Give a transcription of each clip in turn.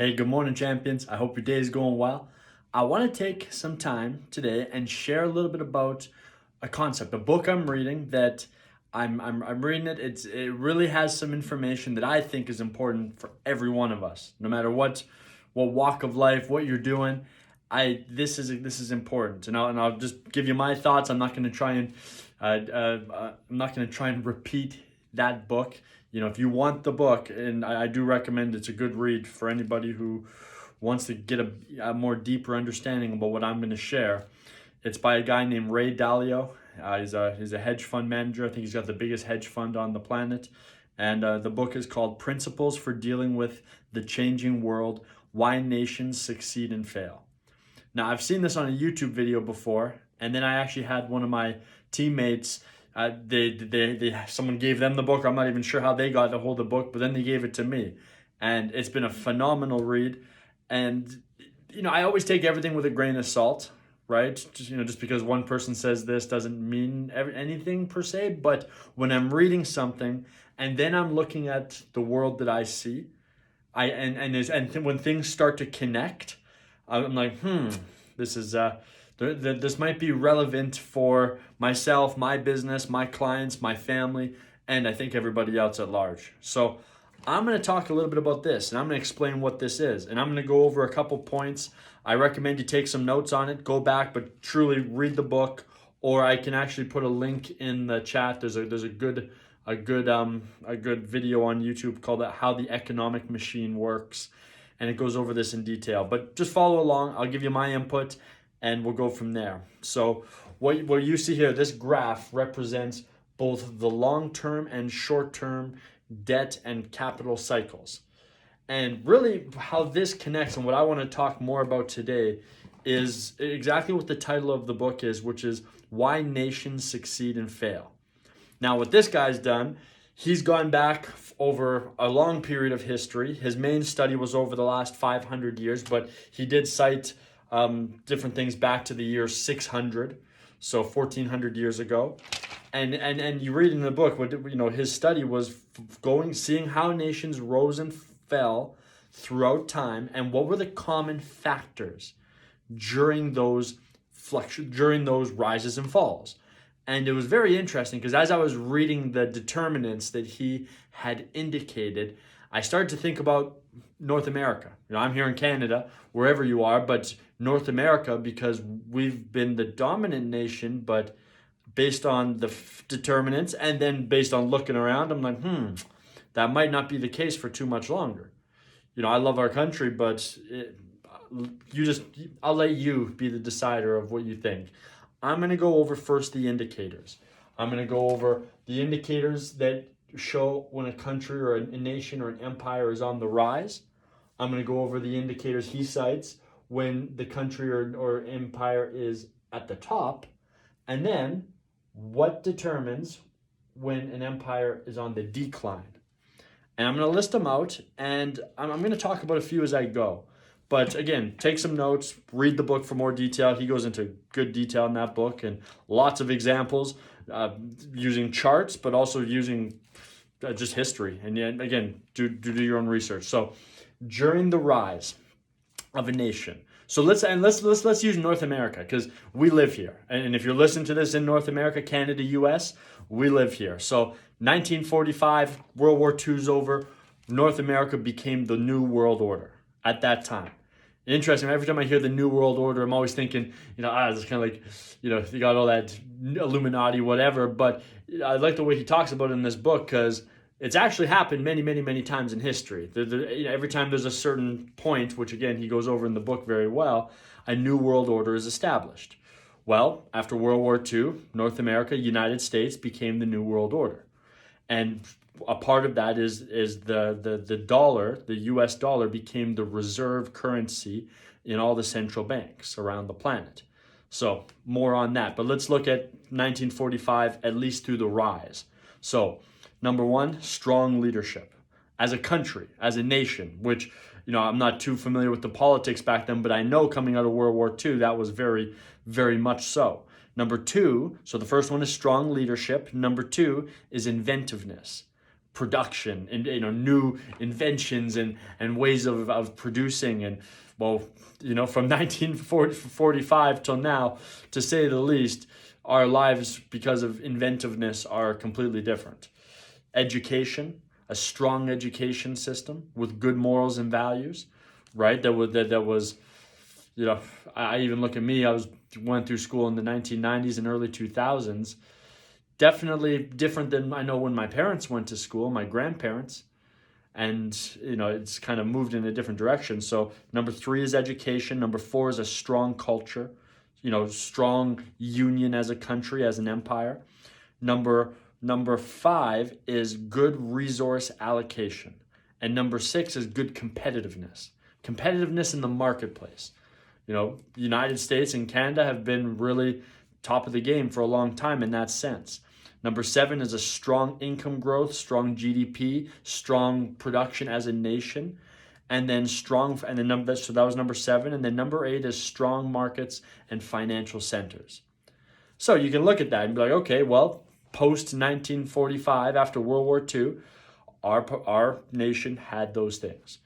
Hey, good morning, champions. I hope your day is going well. I want to take some time today and share a little bit about a concept, a book I'm reading that I'm reading it. It really has some information that I think is important for every one of us, no matter what walk of life, what you're doing. This is important, and I'll just give you my thoughts. I'm not going to try and repeat that book. If you want the book, and I do recommend, it's a good read for anybody who wants to get a more deeper understanding about what I'm going to share. It's by a guy named Ray Dalio. He's a hedge fund manager. I think he's got the biggest hedge fund on the planet. And the book is called Principles for Dealing with the Changing World: Why Nations Succeed and Fail. Now, I've seen this on a YouTube video before, and then I actually had one of my teammates, someone gave them the book. I'm not even sure how they got a hold of the book, but then they gave it to me. And it's been a phenomenal read. And, I always take everything with a grain of salt, right? Just because one person says this doesn't mean anything per se. But when I'm reading something and then I'm looking at the world that I see, when things start to connect, I'm like, this might be relevant for myself, my business, my clients, my family, and I think everybody else at large. So I'm going to talk a little bit about this, and I'm going to explain what this is, and I'm going to go over a couple points. I recommend you take some notes on it, go back, but truly read the book, or I can actually put a link in the chat. There's a good video on YouTube called "How the Economic Machine Works," and it goes over this in detail. But just follow along. I'll give you my input, and we'll go from there. So what you see here, this graph represents both the long-term and short-term debt and capital cycles. And really how this connects, and what I want to talk more about today, is exactly what the title of the book is, which is Why Nations Succeed and Fail. Now, what this guy's done, he's gone back over a long period of history. His main study was over the last 500 years, but he did cite different things back to the year 600, so 1400 years ago. And you read in the book, his study was seeing how nations rose and fell throughout time, and what were the common factors during those rises and falls. And it was very interesting because as I was reading the determinants that he had indicated, I started to think about North America. I'm here in Canada, wherever you are, but North America, because we've been the dominant nation, but based on the determinants and then based on looking around, I'm like, that might not be the case for too much longer. I love our country, but I'll let you be the decider of what you think. I'm going to go over first the indicators. I'm going to go over the indicators that show when a country or a nation or an empire is on the rise. I'm going to go over the indicators he cites when the country or empire is at the top. And then what determines when an empire is on the decline. And I'm going to list them out, and I'm going to talk about a few as I go. But again, take some notes, read the book for more detail. He goes into good detail in that book and lots of examples using charts, but also using just history. And yet, again, do your own research. So during the rise of a nation, so let's use North America because we live here. And if you're listening to this in North America, Canada, US, we live here. So 1945, World War II's over. North America became the New World Order at that time. Interesting. Every time I hear the New World Order, I'm always thinking, it's kind of like, you got all that Illuminati, whatever. But I like the way he talks about it in this book because it's actually happened many, many, many times in history. Every time there's a certain point, which again, he goes over in the book very well, a new world order is established. Well, after World War II, North America, United States became the New World Order. And a part of that is the dollar, the US dollar, became the reserve currency in all the central banks around the planet. So more on that. But let's look at 1945, at least through the rise. So number one, strong leadership. As a country, as a nation, which, I'm not too familiar with the politics back then, but I know coming out of World War II, that was very, very much so. Number two, so the first one is strong leadership. Number two is inventiveness. production and new inventions and ways of producing. And well, from 1945 till now, to say the least, our lives because of inventiveness are completely different. Education, a strong education system with good morals and values, right? That was I even look at me. I went through school in the 1990s and early 2000s. Definitely different than I know when my parents went to school, my grandparents, and it's kind of moved in a different direction. So number 3 is education. Number 4 is a strong culture, strong union as a country, as an empire. Number 5 is good resource allocation, and number 6 is good competitiveness in the marketplace. The United States and Canada have been really top of the game for a long time in that sense. Number 7 is a strong income growth, strong GDP, strong production as a nation, and then so that was number 7, and then number 8 is strong markets and financial centers. So you can look at that and be like, okay, well, post 1945, after World War II, our nation had those things.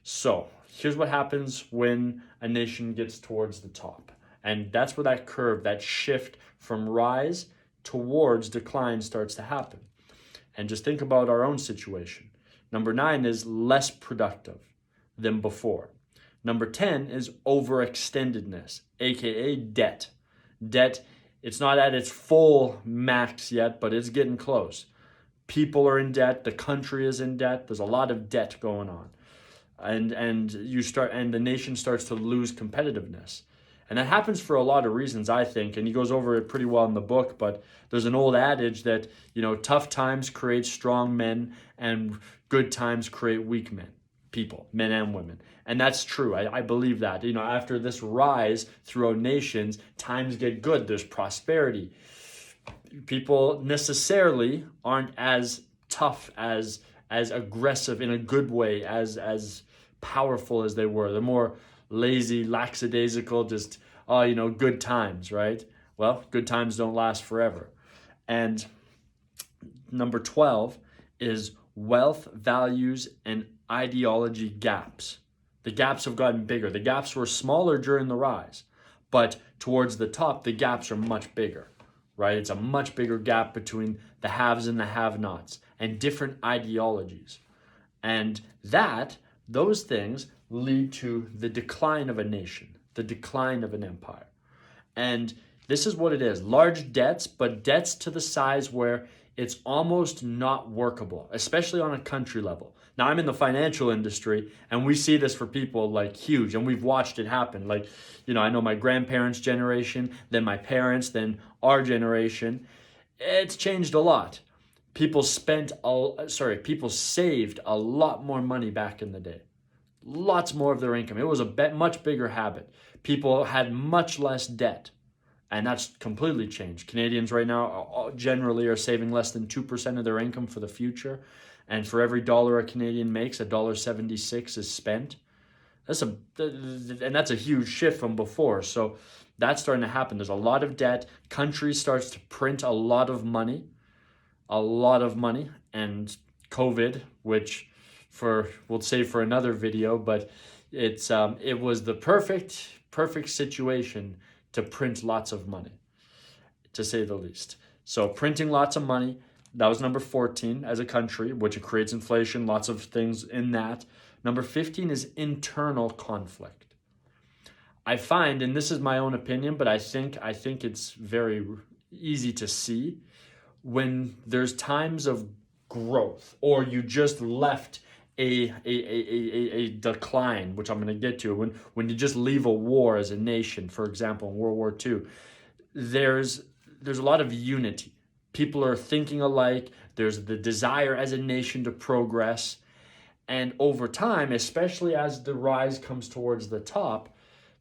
So here's what happens when a nation gets towards the top. And that's where that curve, that shift from rise towards decline starts to happen. And just think about our own situation. Number 9 is less productive than before. Number 10 is overextendedness, aka debt. Debt, it's not at its full max yet, but it's getting close. People are in debt, the country is in debt, there's a lot of debt going on. And the nation starts to lose competitiveness. And that happens for a lot of reasons, I think, and he goes over it pretty well in the book, but there's an old adage that, tough times create strong men and good times create weak men, people, men and women. And that's true. I believe that. After this rise throughout nations, times get good. There's prosperity. People necessarily aren't as tough, as aggressive in a good way, as powerful as they were. They're more lazy, lackadaisical, just, good times, right? Well, good times don't last forever. And number 12 is wealth, values, and ideology gaps. The gaps have gotten bigger. The gaps were smaller during the rise, but towards the top, the gaps are much bigger, right? It's a much bigger gap between the haves and the have-nots and different ideologies. And those things lead to the decline of a nation, the decline of an empire. And this is what it is. Large debts, but debts to the size where it's almost not workable, especially on a country level. Now, I'm in the financial industry, and we see this for people like huge, and we've watched it happen. Like, I know my grandparents' generation, then my parents, then our generation. It's changed a lot. People saved a lot more money back in the day. Lots more of their income. It was a much bigger habit. People had much less debt, and that's completely changed. Canadians right now generally are saving less than 2% of their income for the future, and for every dollar a Canadian makes, $1.76 is spent. That's a huge shift from before. So that's starting to happen. There's a lot of debt. Country starts to print a lot of money, and COVID, which we'll save for another video, but it was the perfect situation to print lots of money, to say the least. So printing lots of money, that was number 14 as a country, which creates inflation, lots of things in that. Number 15 is internal conflict. I find, and this is my own opinion, but I think it's very easy to see, when there's times of growth, or you just left a decline, which I'm going to get to, when you just leave a war as a nation, for example, in World War II, there's a lot of unity. People are thinking alike. There's the desire as a nation to progress. And over time, especially as the rise comes towards the top,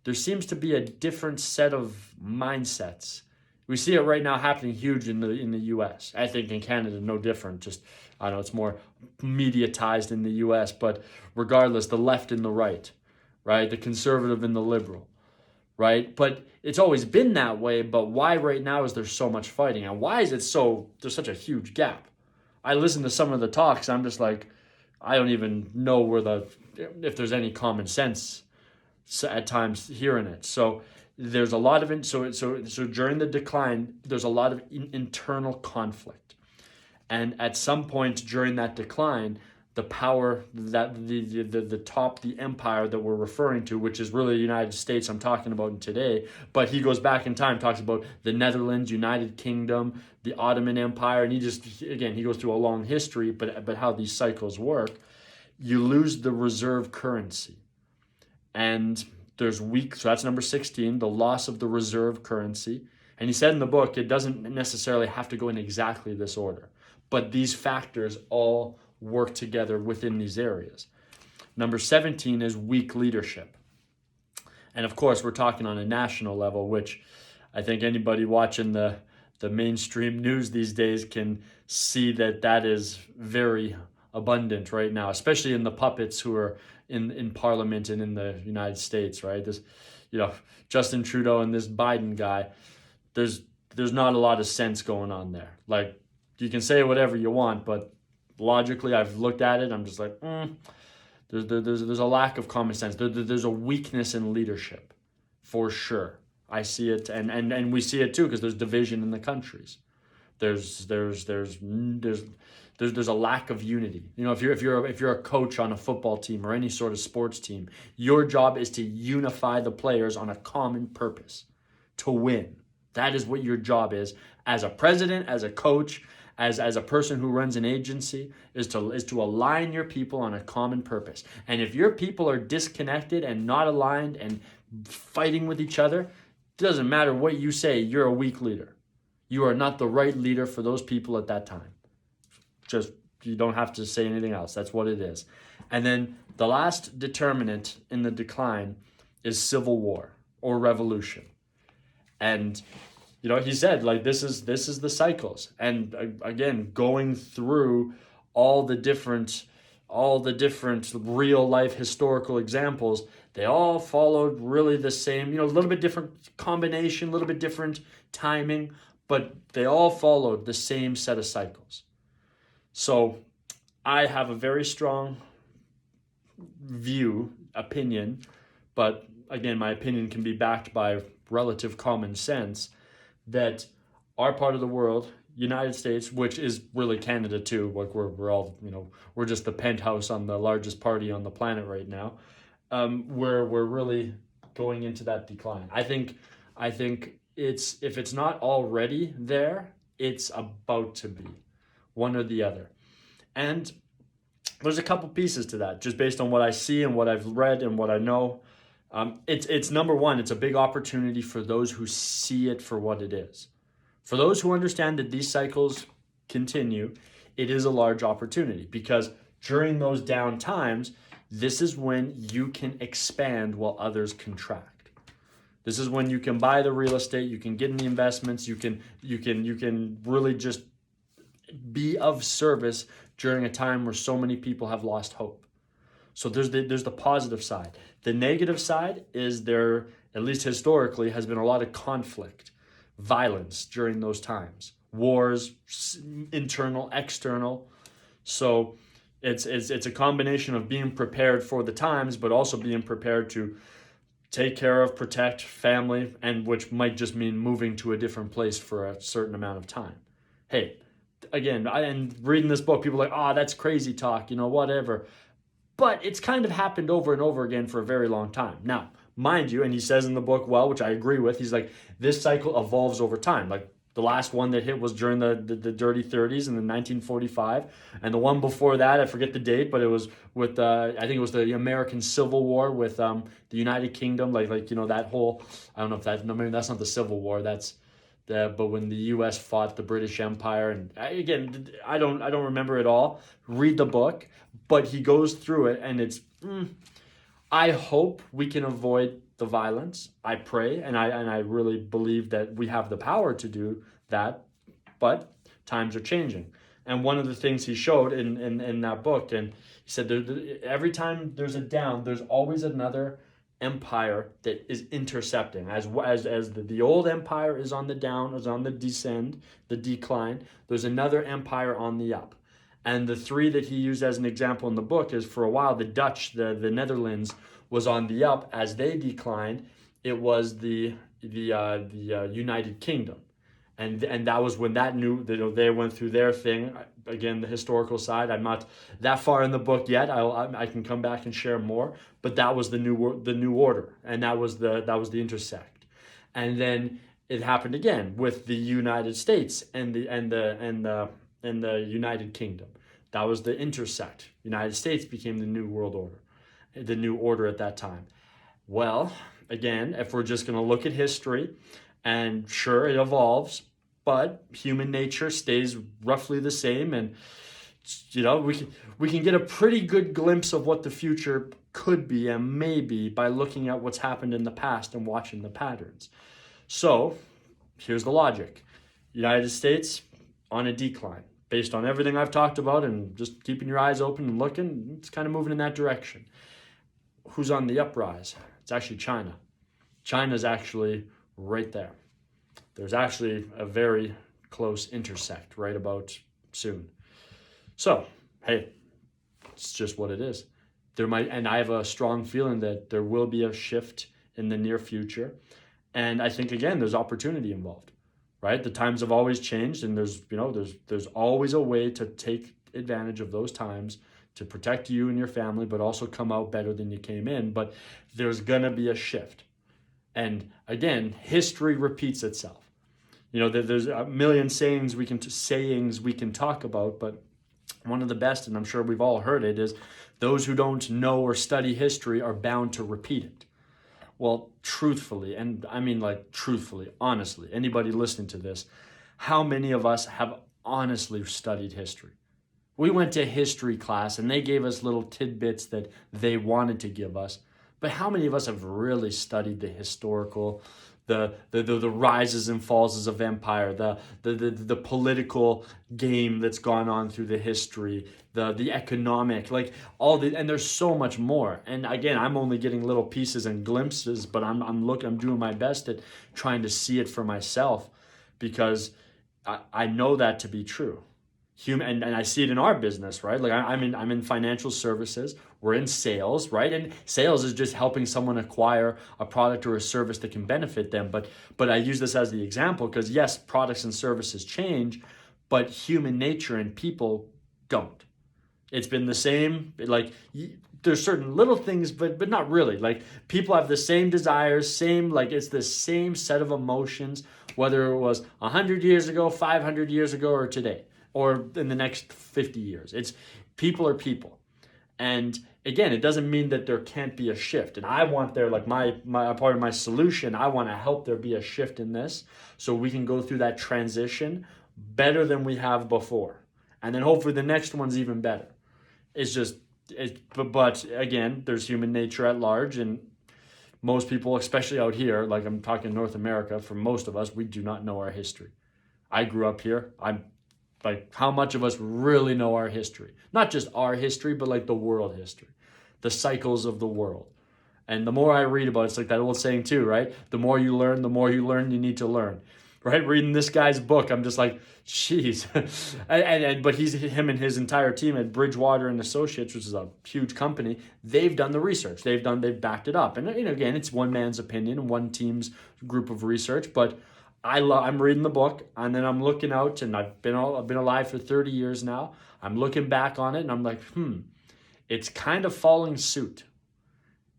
there seems to be a different set of mindsets. We see it right now happening huge in the U.S. I think in Canada, no different. Just, I don't know, it's more mediatized in the U.S. But regardless, the left and the right, the conservative and the liberal, right? But it's always been that way. But why right now is there so much fighting? And why is there's such a huge gap? I listen to some of the talks, I'm just like, I don't even know if there's any common sense at times hearing it. So there's a lot of so during the decline, there's a lot of internal conflict, and at some point during that decline, the power that the empire that we're referring to, which is really the United States I'm talking about today, but he goes back in time, talks about the Netherlands, United Kingdom, the Ottoman Empire, and he goes through a long history, but how these cycles work. You lose the reserve currency, and there's so that's number 16, the loss of the reserve currency. And he said in the book, it doesn't necessarily have to go in exactly this order, but these factors all work together within these areas. Number 17 is weak leadership. And of course, we're talking on a national level, which I think anybody watching the mainstream news these days can see that is very abundant right now, especially in the puppets who are in Parliament and in the United States, right? This, Justin Trudeau and this Biden guy, there's not a lot of sense going on there. Like, you can say whatever you want, but logically, I've looked at it, I'm just like, there's a lack of common sense. There's a weakness in leadership, for sure. I see it, and we see it too, because there's division in the countries. There's a lack of unity. If you're a coach on a football team or any sort of sports team, your job is to unify the players on a common purpose, to win. That is what your job is as a president, as a coach, as a person who runs an agency, is to align your people on a common purpose. And if your people are disconnected and not aligned and fighting with each other, it doesn't matter what you say, you're a weak leader. You are not the right leader for those people at that time. You don't have to say anything else. That's what it is. And then the last determinant in the decline is civil war or revolution. And he said, like, this is the cycles. And again, going through all the different real life historical examples, they all followed really the same, a little bit different combination, a little bit different timing, but they all followed the same set of cycles. So I have a very strong opinion, but again, my opinion can be backed by relative common sense, that our part of the world, United States, which is really Canada too, like we're all, we're just the penthouse on the largest party on the planet right now, we're really going into that decline. I think if it's not already there, it's about to be, one or the other. And there's a couple pieces to that, just based on what I see and what I've read and what I know. It's number one, it's a big opportunity for those who see it for what it is. For those who understand that these cycles continue, it is a large opportunity, because during those down times, this is when you can expand while others contract. This is when you can buy the real estate, you can get in the investments, you can really just be of service during a time where so many people have lost hope. So there's the positive side. The negative side is there, at least historically, has been a lot of conflict, violence during those times, wars, internal, external. So it's a combination of being prepared for the times, but also being prepared to take care of, protect family, and which might just mean moving to a different place for a certain amount of time. Hey, again, and reading this book, people are like, that's crazy talk, whatever. But it's kind of happened over and over again for a very long time. Now, mind you, and he says in the book, which I agree with, he's like, this cycle evolves over time. Like, the last one that hit was during the Dirty 30s in the 1945. And the one before that, I forget the date, but it was with, I think it was the American Civil War with the United Kingdom. Like that whole, I don't know if maybe that's not the Civil War. But when the U.S. fought the British Empire, and again, I don't remember it all. Read the book, but he goes through it, and it's. I hope we can avoid the violence. I pray, and I really believe that we have the power to do that. But times are changing, and one of the things he showed in that book, and he said every time there's a down, there's always another empire that is intercepting. As the old empire is on the down, is on the decline, there's another empire on the up. And the three that he used as an example in the book is, for a while, the Dutch, the Netherlands, was on the up. As they declined, it was the United Kingdom. And that was when they went through their thing. Again, the historical side, I'm not that far in the book yet. I can come back and share more. But that was the new order, and that was the intersect. And then it happened again with the United States and the United Kingdom. That was the intersect. United States became the new world order, the new order at that time. Well, again, if we're just going to look at history, and sure, it evolves, but human nature stays roughly the same. And we can get a pretty good glimpse of what the future could be and may be by looking at what's happened in the past and watching the patterns. So here's the logic. United States on a decline. Based on everything I've talked about and just keeping your eyes open and looking, it's kind of moving in that direction. Who's on the uprise? It's actually China. China's actually right there. There's actually a very close intersect right about soon. So, hey, it's just what it is. And I have a strong feeling that there will be a shift in the near future. And I think, again, there's opportunity involved, right? The times have always changed, and there's always a way to take advantage of those times to protect you and your family, but also come out better than you came in. But there's gonna be a shift. And again, history repeats itself. There's a million sayings we can talk about, but one of the best, and I'm sure we've all heard it, is those who don't know or study history are bound to repeat it. Well, truthfully, and I mean truthfully, honestly, anybody listening to this, how many of us have honestly studied history? We went to history class and they gave us little tidbits that they wanted to give us, but how many of us have really studied the historical, the rises and falls of empire, the political game that's gone on through the history, the economic, and there's so much more. And again, I'm only getting little pieces and glimpses, but I'm doing my best at trying to see it for myself, because I know that to be true. And I see it in our business, right? I'm in financial services. We're in sales, right? And sales is just helping someone acquire a product or a service that can benefit them. But I use this as the example because, yes, products and services change, but human nature and people don't. It's been the same. There's certain little things, but not really. People have the same desires, it's the same set of emotions, whether it was 100 years ago, 500 years ago, or today, or in the next 50 years. It's people are people. And again, it doesn't mean that there can't be a shift. And I want there, my part of my solution, I want to help there be a shift in this so we can go through that transition better than we have before. And then hopefully the next one's even better. But again, there's human nature at large, and most people, especially out here, I'm talking North America, for most of us, we do not know our history. I grew up here. How much of us really know our history? Not just our history, but the world history, the cycles of the world. And the more I read about it, it's like that old saying too, right? The more you learn, you need to learn, right? Reading this guy's book, I'm just like, jeez. But him and his entire team at Bridgewater and Associates, which is a huge company, they've done the research. They've backed it up. And again, it's one man's opinion and one team's group of research, but I'm reading the book, and then I'm looking out, and I've been alive for 30 years now. I'm looking back on it, and I'm like, it's kind of following suit.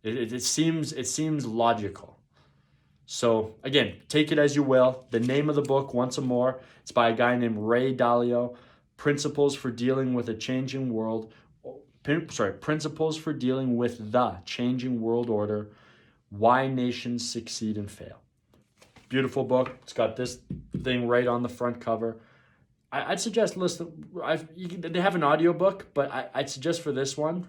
It seems logical. So again, take it as you will. The name of the book, once more, it's by a guy named Ray Dalio, Principles for Dealing with the Changing World Order, Why Nations Succeed and Fail. Beautiful book. It's got this thing right on the front cover. I'd suggest they have an audiobook, but I'd suggest for this one,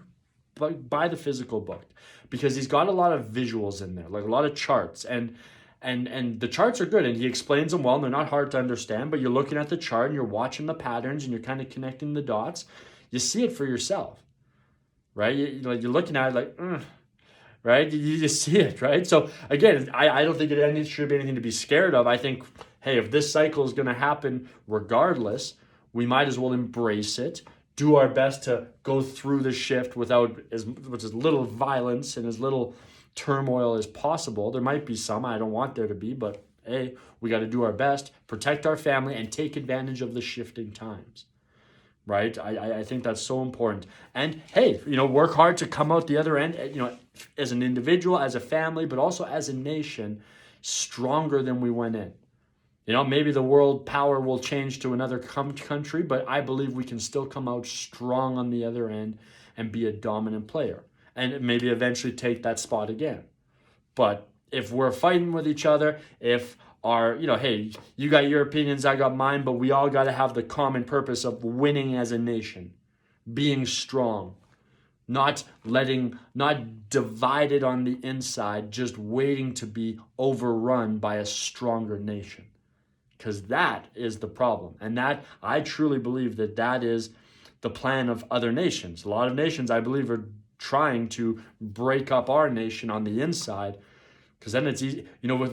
buy the physical book, because he's got a lot of visuals in there, a lot of charts, and the charts are good, and he explains them well, and they're not hard to understand, but you're looking at the chart and you're watching the patterns and you're kind of connecting the dots. You see it for yourself, right? You're looking at it right? You just see it, right? So again, I don't think it should be anything to be scared of. I think, hey, if this cycle is going to happen regardless, we might as well embrace it, do our best to go through the shift without as little violence and as little turmoil as possible. There might be some, I don't want there to be, but hey, we got to do our best, protect our family, and take advantage of the shifting times. Right? I think that's so important. And hey, work hard to come out the other end, as an individual, as a family, but also as a nation, stronger than we went in. Maybe the world power will change to another country, but I believe we can still come out strong on the other end and be a dominant player and maybe eventually take that spot again. But if we're fighting with each other, if hey, you got your opinions, I got mine, but we all got to have the common purpose of winning as a nation, being strong, not divided on the inside, just waiting to be overrun by a stronger nation. Because that is the problem. And that, I truly believe that is the plan of other nations. A lot of nations, I believe, are trying to break up our nation on the inside, because then it's easy, with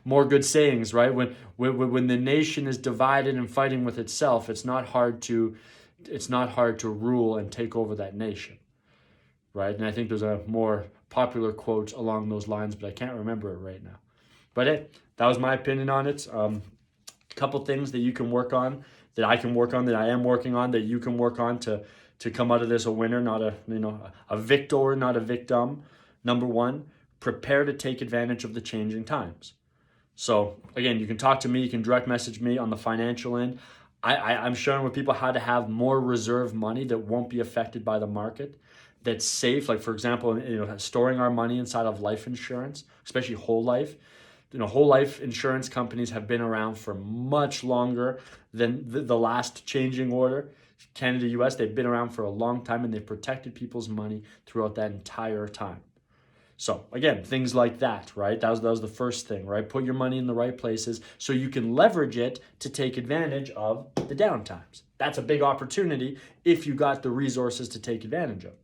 more good sayings, right? When the nation is divided and fighting with itself, it's not hard to rule and take over that nation, right? And I think there's a more popular quote along those lines, but I can't remember it right now. But hey, that was my opinion on it. A couple things that you can work on, that I can work on, that I am working on, that you can work on to come out of this a winner, not a victor, not a victim. Number one, prepare to take advantage of the changing times. So again, you can talk to me, you can direct message me on the financial end. I'm sharing with people how to have more reserve money that won't be affected by the market, that's safe. Like for example, storing our money inside of life insurance, especially whole life. Whole life insurance companies have been around for much longer than the last changing order. Canada, US, they've been around for a long time, and they've protected people's money throughout that entire time. So again, things like that, right? That was the first thing, right? Put your money in the right places so you can leverage it to take advantage of the downtimes. That's a big opportunity if you got the resources to take advantage of.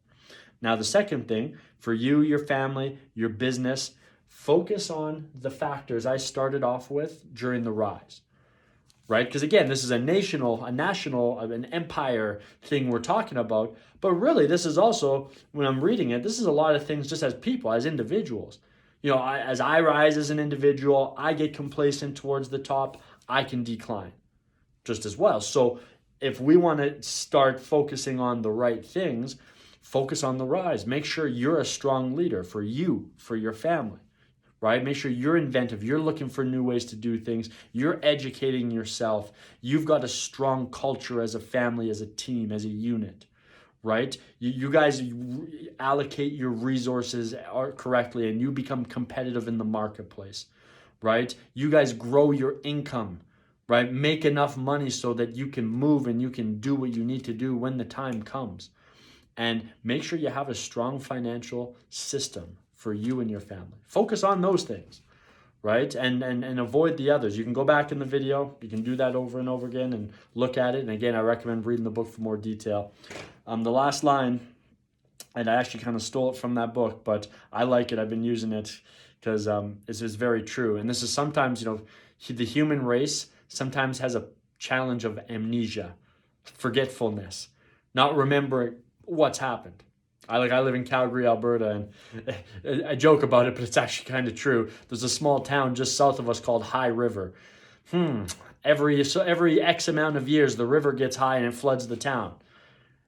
Now, the second thing, for you, your family, your business, focus on the factors I started off with during the rise, right? Because again, this is an empire thing we're talking about. But really, this is also, when I'm reading it, this is a lot of things just as people, as individuals. As I rise as an individual, I get complacent towards the top, I can decline just as well. So if we want to start focusing on the right things, focus on the rise. Make sure you're a strong leader for you, for your family. Right? Make sure you're inventive. You're looking for new ways to do things. You're educating yourself. You've got a strong culture as a family, as a team, as a unit, right? You guys allocate your resources correctly, and you become competitive in the marketplace, right? You guys grow your income, right? Make enough money so that you can move and you can do what you need to do when the time comes. And make sure you have a strong financial system for you and your family. Focus on those things, right? And avoid the others. You can go back in the video. You can do that over and over again and look at it. And again, I recommend reading the book for more detail. The last line, and I actually kind of stole it from that book, but I like it. I've been using it because it's very true. And this is sometimes, the human race sometimes has a challenge of amnesia, forgetfulness, not remembering what's happened. I live in Calgary, Alberta, and I joke about it, but it's actually kind of true. There's a small town just south of us called High River. Every X amount of years, the river gets high and it floods the town.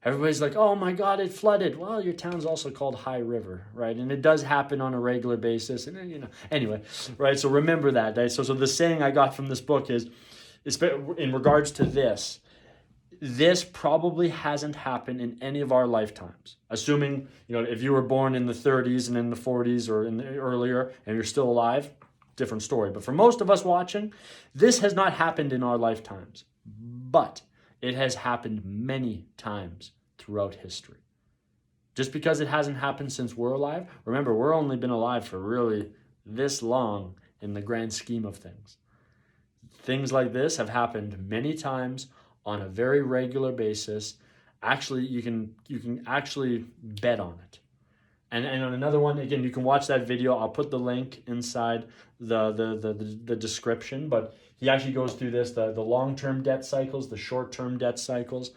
Everybody's like, oh my God, it flooded. Well, your town's also called High River, right? And it does happen on a regular basis. And anyway, right? So remember that. Right? So the saying I got from this book is in regards to this. This probably hasn't happened in any of our lifetimes. Assuming, if you were born in the 30s and in the 40s or earlier and you're still alive, different story. But for most of us watching, this has not happened in our lifetimes. But it has happened many times throughout history. Just because it hasn't happened since we're alive, remember, we're only been alive for really this long in the grand scheme of things. Things like this have happened many times on a very regular basis. Actually, you can actually bet on it. And on another one, again, you can watch that video. I'll put the link inside the description. But he actually goes through this, the long-term debt cycles, the short-term debt cycles.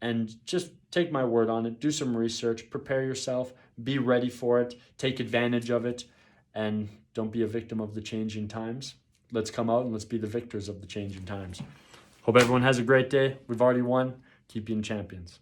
And just take my word on it. Do some research. Prepare yourself. Be ready for it. Take advantage of it. And don't be a victim of the changing times. Let's come out and let's be the victors of the changing times. Hope everyone has a great day. We've already won. Keep being champions.